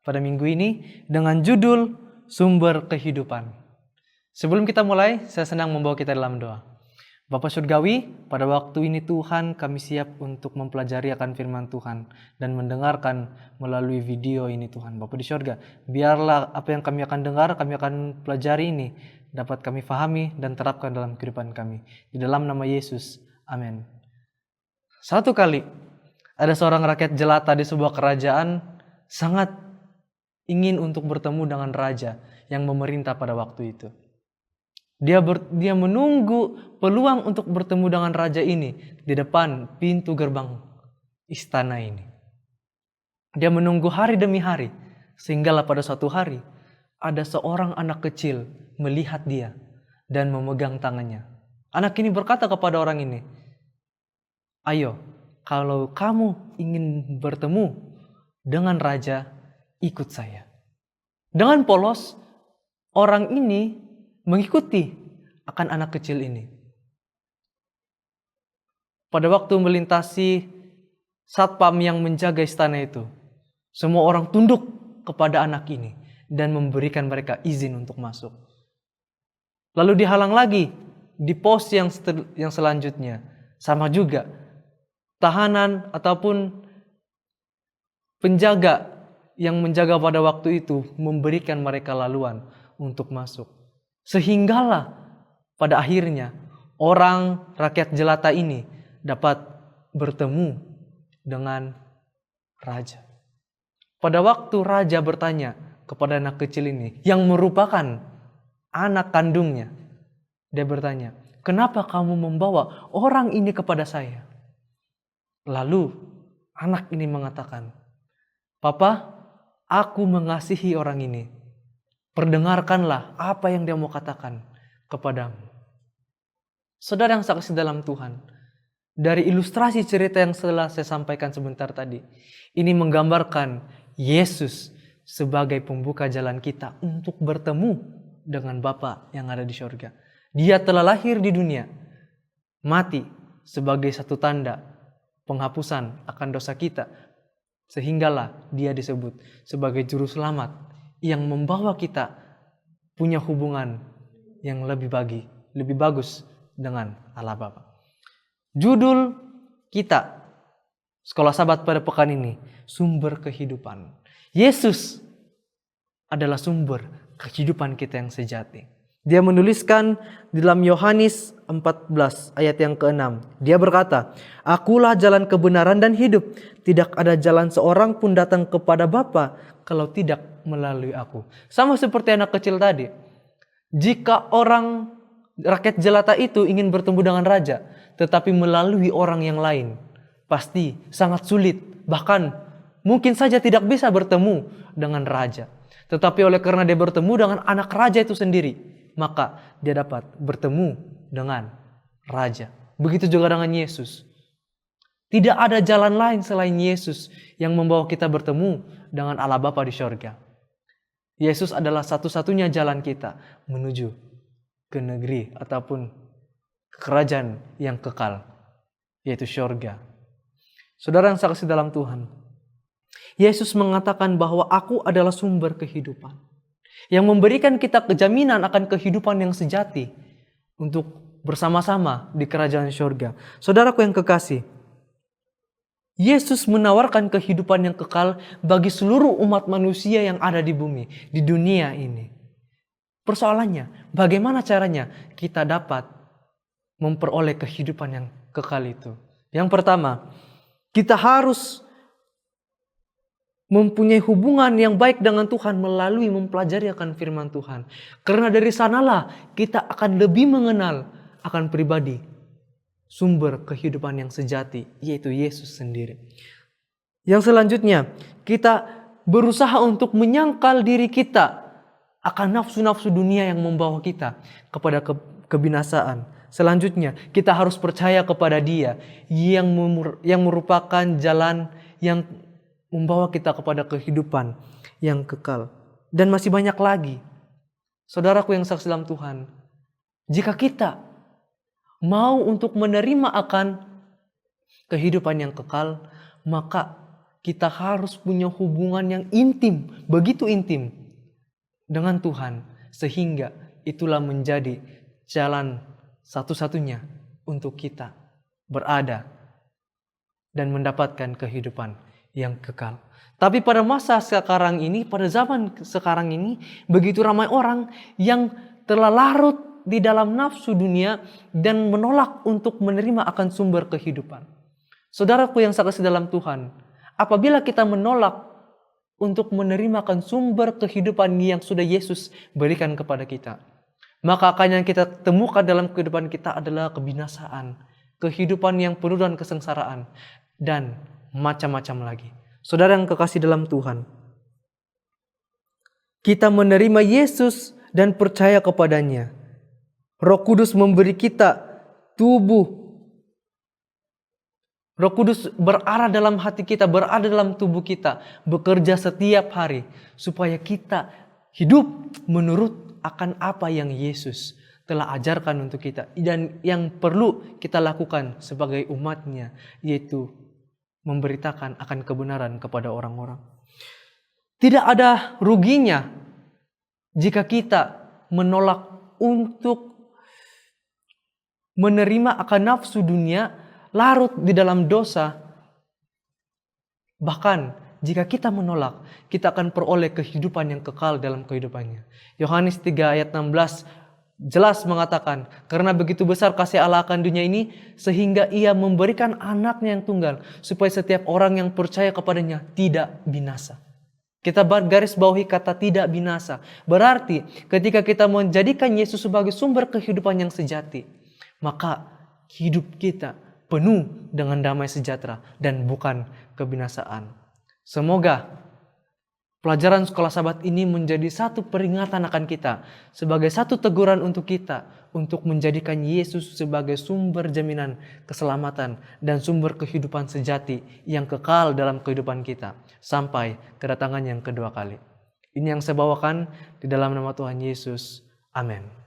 pada minggu ini dengan judul Sumber Kehidupan. Sebelum kita mulai, saya senang membawa kita dalam doa. Bapa Surgawi, pada waktu ini Tuhan kami siap untuk mempelajari akan firman Tuhan dan mendengarkan melalui video ini Tuhan. Bapa di surga, biarlah apa yang kami akan dengar, kami akan pelajari ini dapat kami fahami dan terapkan dalam kehidupan kami. Di dalam nama Yesus, amin. Satu kali, ada seorang rakyat jelata di sebuah kerajaan sangat ingin untuk bertemu dengan raja yang memerintah pada waktu itu. Dia menunggu peluang untuk bertemu dengan raja ini di depan pintu gerbang istana ini. Dia menunggu hari demi hari, sehinggalah pada suatu hari ada seorang anak kecil melihat dia dan memegang tangannya. Anak ini berkata kepada orang ini, "Ayo, kalau kamu ingin bertemu dengan raja, ikut saya." Dengan polos, orang ini mengikuti akan anak kecil ini. Pada waktu melintasi satpam yang menjaga istana itu, semua orang tunduk kepada anak ini dan memberikan mereka izin untuk masuk. Lalu dihalang lagi di pos yang selanjutnya. Sama juga, tahanan ataupun penjaga yang menjaga pada waktu itu memberikan mereka laluan untuk masuk. Sehinggalah pada akhirnya orang rakyat jelata ini dapat bertemu dengan raja. Pada waktu raja bertanya kepada anak kecil ini yang merupakan anak kandungnya, dia bertanya, "Kenapa kamu membawa orang ini kepada saya?" Lalu anak ini mengatakan, "Papa, aku mengasihi orang ini. Perdengarkanlah apa yang dia mau katakan kepadamu." Saudara yang saksi dalam Tuhan, dari ilustrasi cerita yang telah saya sampaikan sebentar tadi, ini menggambarkan Yesus sebagai pembuka jalan kita untuk bertemu dengan Bapa yang ada di surga. Dia telah lahir di dunia, mati sebagai satu tanda penghapusan akan dosa kita, sehinggalah dia disebut sebagai juru selamat yang membawa kita punya hubungan yang lebih bagus dengan Allah Bapa. Judul kita Sekolah Sabat pada pekan ini, Sumber Kehidupan. Yesus adalah sumber kehidupan kita yang sejati. Dia menuliskan di dalam Yohanes 14 ayat yang ke-6. Dia berkata, "Akulah jalan kebenaran dan hidup. Tidak ada jalan seorang pun datang kepada Bapa kalau tidak melalui aku." Sama seperti anak kecil tadi. Jika orang rakyat jelata itu ingin bertemu dengan raja, tetapi melalui orang yang lain, pasti sangat sulit. Bahkan mungkin saja tidak bisa bertemu dengan raja. Tetapi oleh karena dia bertemu dengan anak raja itu sendiri, maka dia dapat bertemu dengan raja. Begitu juga dengan Yesus. Tidak ada jalan lain selain Yesus yang membawa kita bertemu dengan Allah Bapa di surga. Yesus adalah satu-satunya jalan kita menuju ke negeri ataupun kerajaan yang kekal, yaitu surga. Saudara yang saksi dalam Tuhan, Yesus mengatakan bahwa aku adalah sumber kehidupan yang memberikan kita kejaminan akan kehidupan yang sejati untuk bersama-sama di kerajaan surga. Saudaraku yang kekasih, Yesus menawarkan kehidupan yang kekal bagi seluruh umat manusia yang ada di bumi, di dunia ini. Persoalannya, bagaimana caranya kita dapat memperoleh kehidupan yang kekal itu? Yang pertama, kita harus mempunyai hubungan yang baik dengan Tuhan melalui mempelajari akan firman Tuhan. Karena dari sanalah kita akan lebih mengenal akan pribadi sumber kehidupan yang sejati, yaitu Yesus sendiri. Yang selanjutnya, kita berusaha untuk menyangkal diri kita akan nafsu-nafsu dunia yang membawa kita kepada kebinasaan. Selanjutnya, kita harus percaya kepada Dia yang merupakan jalan yang membawa kita kepada kehidupan yang kekal. Dan masih banyak lagi. Saudaraku yang saksi dalam Tuhan, jika kita mau untuk menerima akan kehidupan yang kekal, maka kita harus punya hubungan yang intim, begitu intim dengan Tuhan, sehingga itulah menjadi jalan satu-satunya untuk kita berada dan mendapatkan kehidupan yang kekal. Tapi pada masa sekarang ini, pada zaman sekarang ini, begitu ramai orang yang telah larut di dalam nafsu dunia dan menolak untuk menerima akan sumber kehidupan. Saudaraku yang saya kasih dalam Tuhan, apabila kita menolak untuk menerima akan sumber kehidupan yang sudah Yesus berikan kepada kita, maka akan yang kita temukan dalam kehidupan kita adalah kebinasaan, kehidupan yang penuh dengan kesengsaraan, dan macam-macam lagi. Saudara yang kekasih dalam Tuhan, kita menerima Yesus dan percaya kepadanya. Roh Kudus memberi kita tubuh. Roh Kudus berada dalam hati kita, berada dalam tubuh kita, bekerja setiap hari supaya kita hidup menurut akan apa yang Yesus telah ajarkan untuk kita dan yang perlu kita lakukan sebagai umatnya, yaitu memberitakan akan kebenaran kepada orang-orang. Tidak ada ruginya jika kita menolak untuk menerima akan nafsu dunia, larut di dalam dosa. Bahkan jika kita menolak, kita akan peroleh kehidupan yang kekal dalam kehidupannya. Yohanes 3 ayat 16 jelas mengatakan, karena begitu besar kasih Allah akan dunia ini, sehingga ia memberikan anaknya yang tunggal, supaya setiap orang yang percaya kepadanya tidak binasa. Kita garis bawahi kata tidak binasa. Berarti ketika kita menjadikan Yesus sebagai sumber kehidupan yang sejati, maka hidup kita penuh dengan damai sejahtera dan bukan kebinasaan. Semoga pelajaran sekolah Sabat ini menjadi satu peringatan akan kita, sebagai satu teguran untuk kita, untuk menjadikan Yesus sebagai sumber jaminan keselamatan dan sumber kehidupan sejati yang kekal dalam kehidupan kita, sampai kedatangan yang kedua kali. Ini yang saya bawakan di dalam nama Tuhan Yesus. Amin.